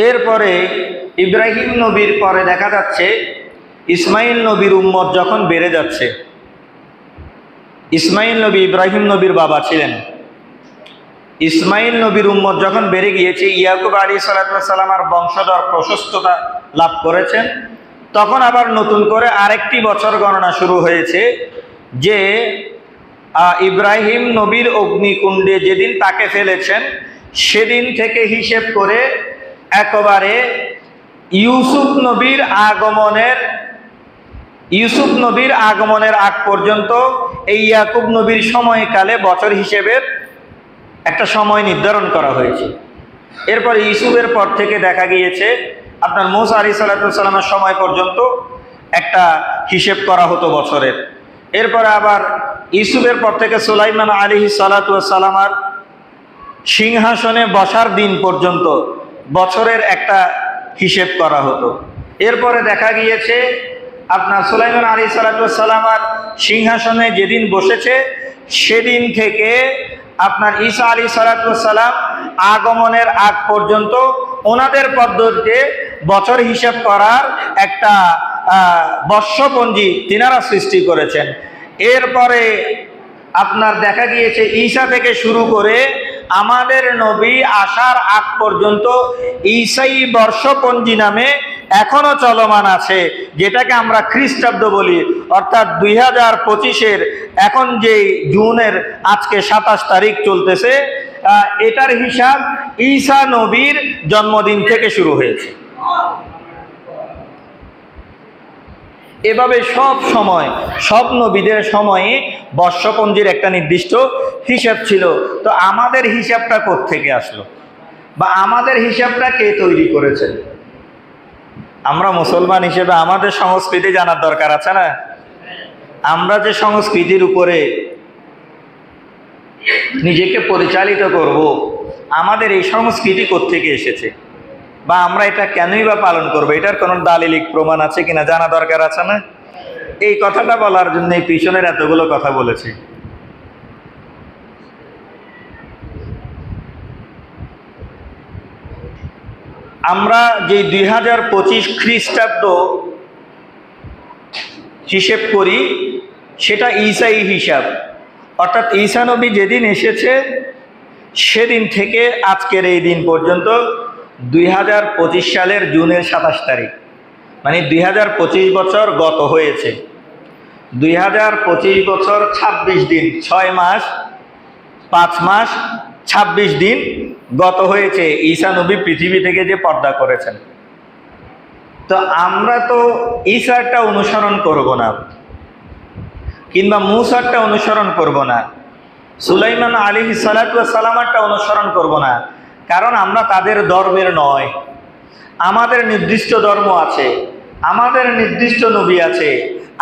এরপরে ইব্রাহিম নবীর পরে দেখা যাচ্ছে ইসমাইল নবীর উম্মত যখন বেড়ে যাচ্ছে, ইসমাইল নবী ইব্রাহিম নবীর বাবা ছিলেন। ইসমাইল নবীর উম্মত যখন বেড়ে গিয়েছে, ইয়াকুব আলাইহিস সালাতু ওয়াস সালামের বংশধর প্রশস্ততা লাভ করেছেন, তখন আবার নতুন করে আরেকটি বছর গণনা শুরু হয়েছে, যে ইব্রাহিম নবীর অগ্নিকুণ্ডে যেদিন তাকে ফেলেছেন সেদিন থেকে হিসেব করে একেবারে ইউসুফ নবীর আগমনের আগ পর্যন্ত এই ইয়াকুব নবীর সময়কালে বছর হিসেবের একটা সময় নির্ধারণ করা হয়েছে। এরপর ইউসুফের পর থেকে দেখা গিয়েছে আপনার মূসা আলাইহিস সালাতু ওয়াস সালামের সময় পর্যন্ত একটা হিসেব করা হতো বছরের। এরপরে আবার ইউসুফের পর থেকে সুলাইমান আলাইহিস সালাতু ওয়াস সালামের সিংহাসনে বসার দিন পর্যন্ত বছরের একটা হিসেব করা হতো। এরপরে দেখা গিয়েছে আপনার সুলাইমান আলাইহিস সালাতু ওয়াস সালামের সিংহাসনে যেদিন বসেছে সেদিন থেকে আপনার ঈসা আলাইহিস সালাতু ওয়াস সালাম আগমনের আগ পর্যন্ত ওনাদের পদ্ধতিতে বছর হিসাব করার একটা বর্ষপঞ্জি তিনারা সৃষ্টি করেছেন। এরপরে আপনার দেখা গিয়েছে ঈসা থেকে শুরু করে আমাদের নবী আসার আগ পর্যন্ত ঈসাই বর্ষপঞ্জি নামে এখনো চলমান আছে, যেটাকে আমরা খ্রিস্টাব্দ বলি। অর্থাৎ 2025-এর এখন যে জুনের আজকে 27 তারিখ চলতেছে, এটার হিসাব ঈসা নবীর জন্মদিন থেকে শুরু হয়েছে। এভাবে সব নবীদের সময়ে বর্ষপঞ্জির একটা নির্দিষ্ট হিসাব ছিল। তো আমাদের হিসাবটা কোত্থেকে আসলো, বা আমাদের হিসাবটা কে তৈরি করেছেন? আমরা মুসলমান হিসেবে আমাদের সংস্কৃতি জানার দরকার আছে না? আমরা যে সংস্কৃতির উপরে নিজেকে পরিচালিত করব, আমাদের এই সংস্কৃতি কোত্থেকে এসেছে, বা আমরা এটা কেনই বা পালন করবো, এটার কোনো দালিলিক প্রমাণ আছে কিনা জানা দরকার আছে না? এই কথাটা বলার জন্য এই পিছনের এতগুলো কথা বলেছি। আমরা যে 2025 খ্রিস্টাব্দ হিসেব করি সেটা ঈসাই হিসাব। অর্থাৎ ঈসা নবী যেদিন এসেছে সেদিন থেকে আজকের এই দিন পর্যন্ত 2025 সালের জুনের 27 তারিখ, মানে 2025 বছর গত হয়েছে। 2025 বছর 26 দিন, 6 মাস 5 মাস 26 দিন গত হয়েছে ঈসা নবী পৃথিবী থেকে যে পর্দা করেছেন। তো আমরা তো ঈসারটা অনুসরণ করব না, কিংবা মূসারটা অনুসরণ করব না, সুলাইমান আলাইহিস সালাতু ওয়াস সালামেরটা অনুসরণ করব না, কারণ আমরা তাদের ধর্মের নয়। আমাদের নির্দিষ্ট ধর্ম আছে, আমাদের নির্দিষ্ট নবী আছে।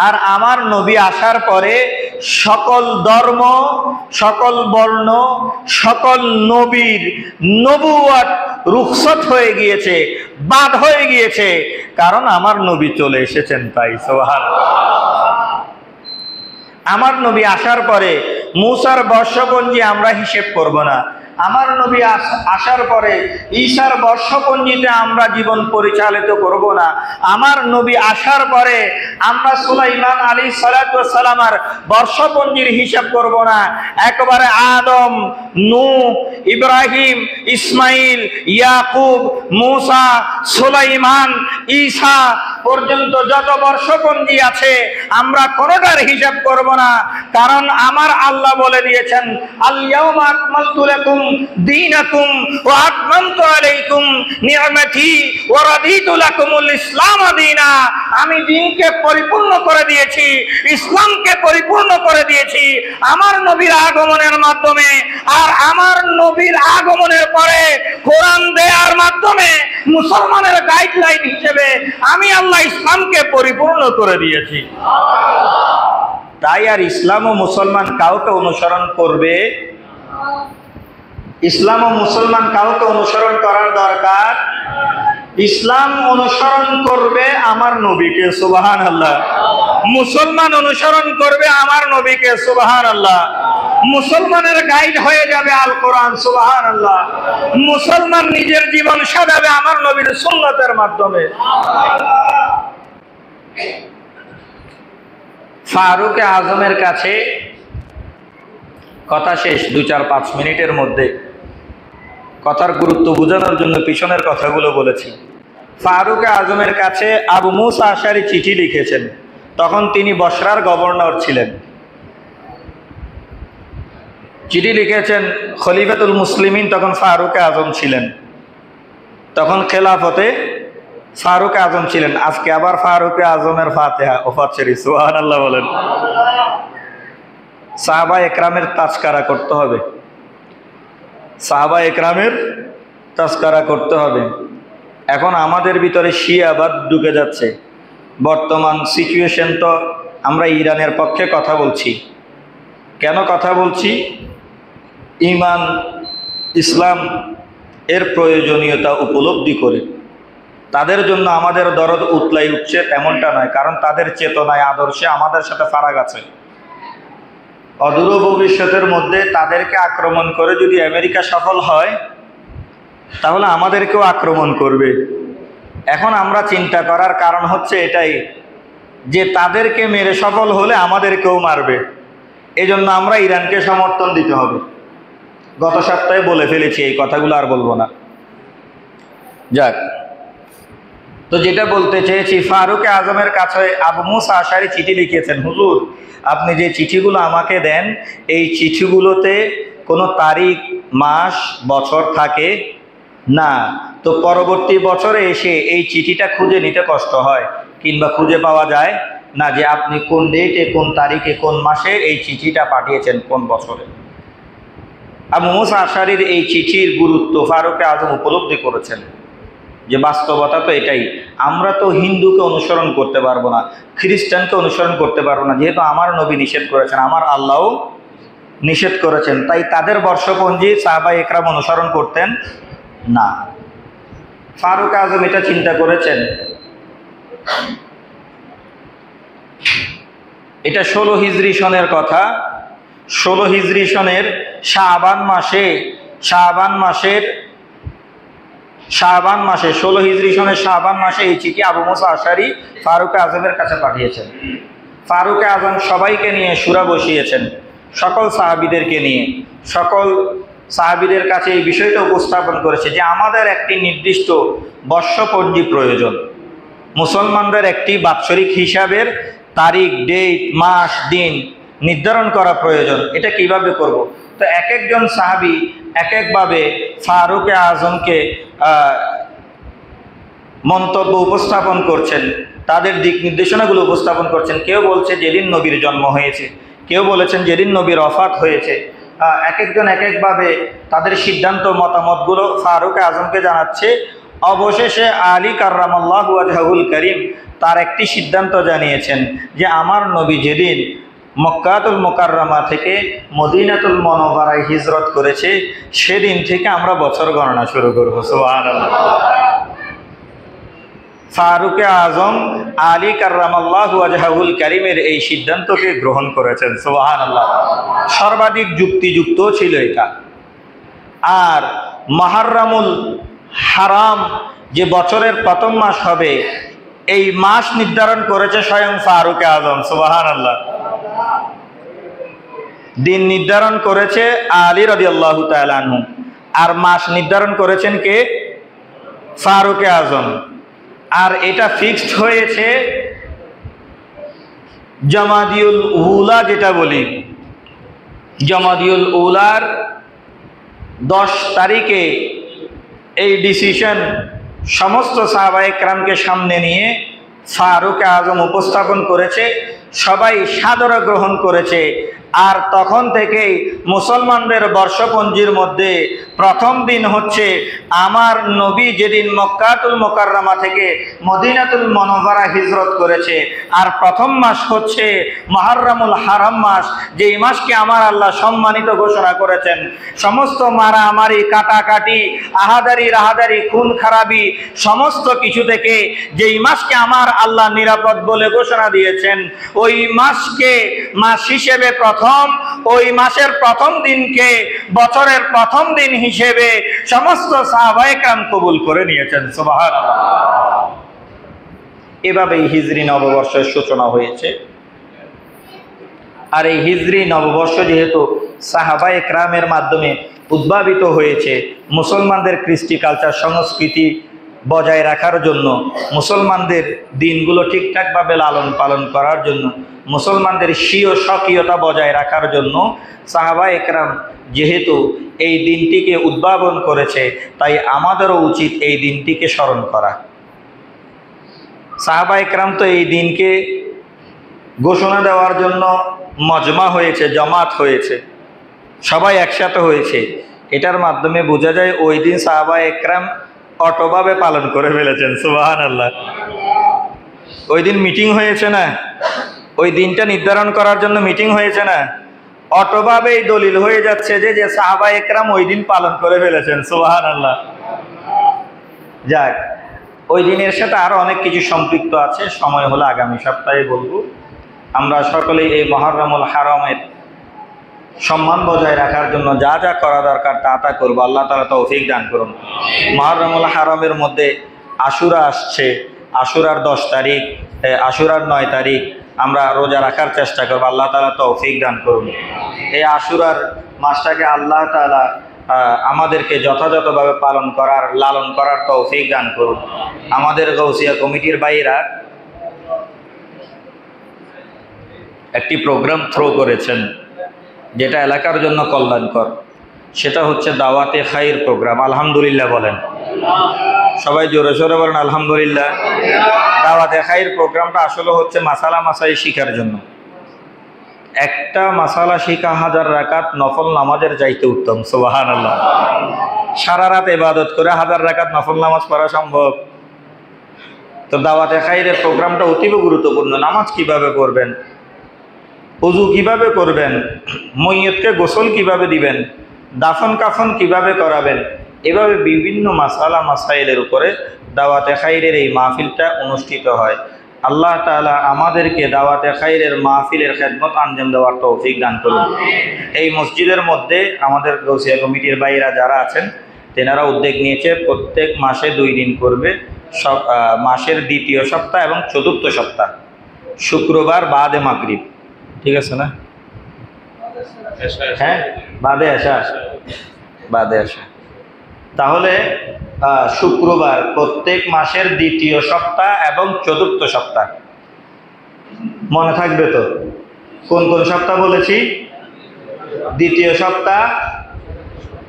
আর আমার নবী আসার পরে সকল ধর্ম, সকল বর্ণ, সকল নবীর নবুয়ত রুখসত হয়ে গিয়েছে, বাদ হয়ে গিয়েছে, কারণ আমার নবী চলে এসেছেন। তাই সুবহানাল্লাহ। আমার নবী আসার পরে মুসার বর্ষপঞ্জি আমরা হিসেব করব না, আমার নবী আসার পরে ঈসার বর্ষপঞ্জিতে আমরা জীবন পরিচালিত করব না, আমার নবী আসার পরে আমরা সুলাইমান আলাইহিস সালাতু ওয়াস সালামের বর্ষপঞ্জির হিসাব করব না। একবারে আদম, নূহ, ইব্রাহিম, ইসমাইল, ইয়াকুব, মুসা, সুলাইমান, ঈসা পর্যন্ত যত বর্ষপঞ্জি আছে আমরা কোনোটার হিসাব করব না। কারণ আমার আল্লাহ বলে দিয়েছেন, আল ইয়াউমা আকমালতু লাকুম দীনাকুম ওয়া আতমামতু আলাইকুম নি'মাতি ওয়া রাদিতু লাকুমুল ইসলাম দীনা। আমি দ্বীনকে পরিপূর্ণ করে দিয়েছি, ইসলামকে পরিপূর্ণ করে দিয়েছি আমার নবীর আগমনের মাধ্যমে। আর আমার নবীর আগমনের পরে কোরআন দেওয়ার মাধ্যমে মুসলমানের গাইডলাইন হিসেবে আমি আল্লাহ ইসলামকে পরিপূর্ণ করে দিয়েছি। তাই আর ইসলাম ও মুসলমান কাউকে অনুসরণ করবে, ইসলাম ও মুসলমান কাউকে অনুসরণ করার দরকার। ইসলাম অনুসরণ করবে আমার নবীকে, সুবহানাল্লাহ। মুসলমান অনুসরণ করবে আমার নবীকে, সুবহানাল্লাহ। মুসলমানের গাইড হয়ে যাবে আল কোরআন, সুবহানাল্লাহ। মুসলমান নিজের জীবন সাজাবে আমার নবীর সুন্নতের মাধ্যমে। ফারুক আজমের কাছে কথা শেষ, 2-4-5 মিনিটের মধ্যে কথার গুরুত্ব বোঝানোর জন্য পিছনের কথাগুলো বলেছি। ফারুক আজমের কাছে আবু মুসা আশারি চিঠি লিখেছেন, তখন তিনি বসরার গভর্নর ছিলেন। চিঠি লিখেছেন খলিফাতুল মুসলিমিন, তখন ফারুক আজম ছিলেন, তখন খেলাফতে ফারুক আজম ছিলেন। আজকে আবার ফারুক আজমের ফাতিহা ওফাত শরীফ, সুবহানাল্লাহ বলেন। সাহাবা একরামের তাজকারা করতে হবে, সাহাবা একরামের তাজকারা করতে হবে। এখন আমাদের ভিতরে শিয়াবাদ ঢুকে যাচ্ছে। বর্তমান সিচুয়েশন তো আমরা ইরানের পক্ষে কথা বলছি। কেন কথা বলছি? ঈমান, ইসলাম এর প্রয়োজনীয়তা উপলব্ধি করে। তাদের জন্য আমাদের দরদ উতলাই উঠছে তেমনটা নয়, কারণ তাদের চেতনায়, আদর্শে আমাদের সাথে ফারাক আছে। অদূর ভবিষ্যতের মধ্যে তাদেরকে আক্রমণ করে যদি আমেরিকা সফল হয়, তাহলে আমাদেরকেও আক্রমণ করবে। এখন আমরা চিন্তা করার কারণ হচ্ছে এটাই যে তাদেরকে মেরে সফল হলে আমাদেরকেও মারবে। এজন্য আমরা ইরানকে সমর্থন দিতে হবে। গত সপ্তাহে বলে ফেলেছি, এই কথাগুলো আর বলবো না। যাক, তো যেটা বলতে চেয়েছি, ফারুক আজমের কাছে আবু মুসা আশারি চিঠি লিখেছেন, হুজুর আপনি যে চিঠিগুলো আমাকে দেন, এই চিঠিগুলোতে কোনো তারিখ, মাস, বছর থাকে না, তো পরবর্তী বছরে এসে এই চিঠিটা খুঁজে নিতে কষ্ট হয়, কিংবা খুঁজে পাওয়া যায় না যে আপনি কোন ডেটে, কোন তারিখে, কোন মাসে এই চিঠিটা পাঠিয়েছেন, কোন বছরে। আবু মুসা আশারির এই চিঠির গুরুত্ব ফারুক আজম উপলব্ধি করেছেন, যে বাস্তবতা তো এটাই। আমরা তো হিন্দুকে অনুসরণ করতে পারবো না, খ্রিস্টানকে অনুসরণ করতে পারবো না, যেহেতু আমার নবী নিষেধ করেছেন, আমার আল্লাহও নিষেধ করেছেন। তাই তাদের বর্ষপঞ্জি সাহাবা একরাম অনুসরণ করতেন না। ফারুক আজম এটা চিন্তা করেছেন। এটা 16 হিজরি সনের কথা। 16 হিজরি সনের শাবান মাসে 16 হিজরি সনের শাবান মাসে এই চিঠি আবু মুসা আশারি ফারুক আজমের কাছে পাঠিয়েছেন। ফারুক আজম সবাইকে নিয়ে সূরা বসিয়েছেন, সকল সাহাবীদেরকে নিয়ে, সকল সাহাবীদের কাছে এই বিষয়টা উপস্থাপন করেছে যে আমাদের একটি নির্দিষ্ট বর্ষপঞ্জি প্রয়োজন। মুসলমানদের একটি বাৎসরিক হিসাবের তারিখ, ডেট, মাস, দিন নির্ধারণ করা প্রয়োজন। এটা কিভাবে করব? তো এক একজন সাহাবী এক একভাবে ফারুক আজমকে মন্তব্য উপস্থাপন করছেন, তাদের দিক নির্দেশনাগুলো উপস্থাপন করছেন। কেউ বলছে যেদিন নবীর জন্ম হয়েছে, কেউ বলেছেন যেদিন নবীর ওফাত হয়েছে। এক একজন এক একভাবে তাদের সিদ্ধান্ত, মতামতগুলো ফারুক আজমকে জানাচ্ছে। অবশেষে আলী কাররামাল্লাহু ওয়াজহুল করিম তার একটি সিদ্ধান্ত জানিয়েছেন যে আমার নবী যেদিন মক্কাতুল মুকাররমা থেকে মদিনাতুল মুনাওয়ারায় হিজরত করেছে, সেদিন থেকে আমরা বছর গণনা শুরু করব। সুবহানাল্লাহ। ফারুকে আজম আলী কাররামাল্লাহু ওয়াজহাহুল কারীমের এই সিদ্ধান্তকে গ্রহণ করেছেন। সুবহানাল্লাহ। সর্বাধিক যুক্তিযুক্ত ছিল এটা। আর মুহররমুল হারাম যে বছরের প্রথম মাস হবে, এই মাস নির্ধারণ করেছে স্বয়ং ফারুকে আজম। সুবহানাল্লাহ। দিন নির্ধারণ করেছে আলী রাদিয়াল্লাহু তাআলা আনহু, আর মাস নির্ধারণ করেছেন কে? ফারুকে আজম। আর এটা ফিক্সড হয়েছে জামাদিউল উলা, যেটা বলি জামাদিউল উলার 10 তারিখে এই ডিসিশন সমস্ত সাহাবায়ে কেরামকে সামনে নিয়ে ফারুকে আজম উপস্থাপন করেছে, সবাই সাদরে গ্রহণ করেছে। আর তখন থেকেই মুসলমানদের বর্ষপঞ্জির মধ্যে প্রথম দিন হচ্ছে আমার নবী যেদিন মক্কাতুল মুকাররমা থেকে মদিনাতুল মুনাওয়ারা হিজরত করেছে, আর প্রথম মাস হচ্ছে মুহররমুল হারাম মাস, যেই মাসকে আমার আল্লাহ সম্মানিত ঘোষণা করেছেন। সমস্ত মারামারি, কাটাকাটি, আহাদারি রাহাদারি, খুন খারাপি সমস্ত কিছু থেকে যেই মাসকে আমার আল্লাহ নিরাপদ বলে ঘোষণা দিয়েছেন, ওই মাসকে মাস হিসেবে ওই মাসের প্রথম দিনকে বছরের প্রথম দিন হিসেবে সমস্ত সাহাবায়ে কেরাম কবুল করে নিয়েছেন। সুবহানাল্লাহ। এভাবেই হিজরি নববর্ষের সূচনা হয়েছে। আর এই হিজরি নববর্ষ যেহেতু সাহাবায়ে কেরামের মাধ্যমে উদ্ভাবিত হয়েছে, মুসলমানদের কৃষ্টি কালচার সংস্কৃতি বজায় রাখার জন্য, মুসলমানদের দিনগুলো ঠিকঠাকভাবে লালন পালন করার জন্য, মুসলমানদের স্বকীয়তা বজায় রাখার জন্য সাহাবায়ে কেরাম যেহেতু এই দিনটিকে উদ্ভাবন করেছে, তাই আমাদেরও উচিত এই দিনটিকে স্মরণ করা। সাহাবায়ে কেরাম তো এই দিনকে ঘোষণা দেওয়ার জন্য মজমা হয়েছে, জমাত হয়েছে, সবাই একসাথে হয়েছে। এটার মাধ্যমে বোঝা যায় ওই দিন সাহাবায়ে কেরাম অটোভাবে পালন করে ফেলেছেন। সুবহানাল্লাহ। ওই দিন মিটিং হয়েছে না, ওই দিনটা নির্ধারণ করার জন্য মিটিং হয়েছে না, অটোভাবেই দলিল হয়ে যাচ্ছে যে সাহাবায়ে কেরাম ওই দিন পালন করে ফেলেছেন। সুবহানাল্লাহ। যাক, ওই দিনের সাথে আরো অনেক কিছু সম্পৃক্ত আছে, সময় হলে আগামী সপ্তাহে বলবো। আমরা সকলেই এই মুহররমুল হারামের সম্মান বজায় রাখার জন্য যা যা করা দরকার তা করবো। আল্লাহ তাআলা তৌফিক দান করুন। মুহররমুল হারামের মধ্যে আশুরা আসছে, আশুরার 10 তারিখ, আশুরার 9 তারিখ আমরা রোজা রাখার চেষ্টা করবো। আল্লাহ তাআলা তৌফিক দান করুন। এই আশুরার মাসটাকে আল্লাহ তাআলা আমাদেরকে যথাযথভাবে পালন করার, লালন করার তৌফিক দান করুন। আমাদের গৌসিয়া কমিটির ভাইয়েরা একটি প্রোগ্রাম থ্রো করেছেন, যেটা এলাকার জন্য কল্যাণকর। সেটা হচ্ছে দাওয়াতে খাইর প্রোগ্রাম। আলহামদুলিল্লাহ বলেন, সবাই জোরে সোরে বলেন আলহামদুলিল্লাহ। দাওয়াতে খাইর প্রোগ্রামটা আসলে হচ্ছে মাসালা মাসাই শিখার জন্য। একটা মাসালা শিখা 1000 রাকাত নফল নামাজের চাইতে উত্তম। সুবহানাল্লাহ। সারা রাত ইবাদত করে 1000 রাকাত নফল নামাজ পড়া সম্ভব? তো দাওয়াতে খাইরের প্রোগ্রামটা অতীব গুরুত্বপূর্ণ। নামাজ কিভাবে পড়বেন, ওযু কিভাবে করবেন, মইয়তকে গোসল কিভাবে দিবেন, দাফন কাফন কিভাবে করাবেন, এভাবে বিভিন্ন মাসালা মাসাইলের উপরে দাওয়াতে খাইরের এই মাহফিলটা অনুষ্ঠিত হয়। আল্লাহ তাআলা আমাদেরকে দাওয়াতে খাইরের মাহফিলের খেদমত আঞ্জাম দেওয়ার তৌফিক দান করুন। এই মসজিদের মধ্যে আমাদের গৌসিয়া কমিটির ভাইরা যারা আছেন, তেনারা উদ্যোগ নিয়েছে প্রত্যেক মাসে 2 দিন করবে। মাসের 2য় সপ্তাহ এবং 4র্থ সপ্তাহ, শুক্রবার বাদে মাগরিব। ঠিক আছে না? হ্যাঁ, বাদে আসা। তাহলে শুক্রবার প্রত্যেক মাসের 2য় সপ্তাহ এবং 4র্থ সপ্তাহ। মনে থাকবে তো কোন কোন সপ্তাহ বলেছি? 2য় সপ্তাহ,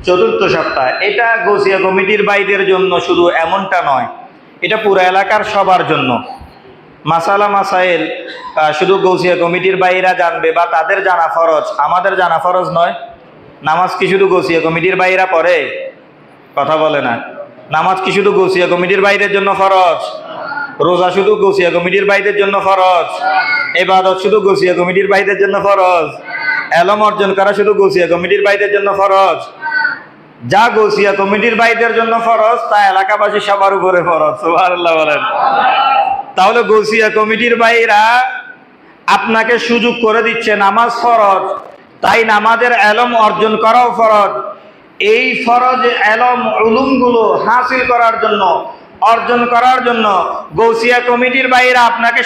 4র্থ সপ্তাহ। এটা গৌসিয়া কমিটির ভাইদের জন্য শুধু এমনটা নয়, এটা পুরো এলাকার সবার জন্য। মাসালা মাসাইল শুধু গৌসিয়া কমিটির ভাইরা জানবে বা তাদের জানা ফরজ, আমাদের জানা ফরজ নয়। নামাজ কি শুধু গৌসিয়া কমিটির ভাইরা পড়ে? কথা বলে না। নামাজ কি শুধু গৌসিয়া কমিটির ভাইদের জন্য ফরজ? রোজা শুধু গৌসিয়া কমিটির ভাইদের জন্য ফরজ? ইবাদত শুধু গৌসিয়া কমিটির ভাইদের জন্য ফরজ? ইলম অর্জন করা শুধু গৌসিয়া কমিটির ভাইদের জন্য ফরজ? যা গৌসিয়া কমিটির ভাইদের জন্য ফরজ তা এলাকাবাসী সবার উপরে ফরজ। সুবহানাল্লাহ বলেন। তাহলে গৌসিয়া কমিটির ভাইরা আপনাকে সুযোগ করে দিচ্ছে নামাজ ফরজ, তাই নামাজের এলম অর্জন করাও ফরজ। এই ফরজ এলম উলুমগুলো হাসিল করার জন্য, অর্জন করার জন্য গৌসিয়া কমিটির ভাইরা আপনাকে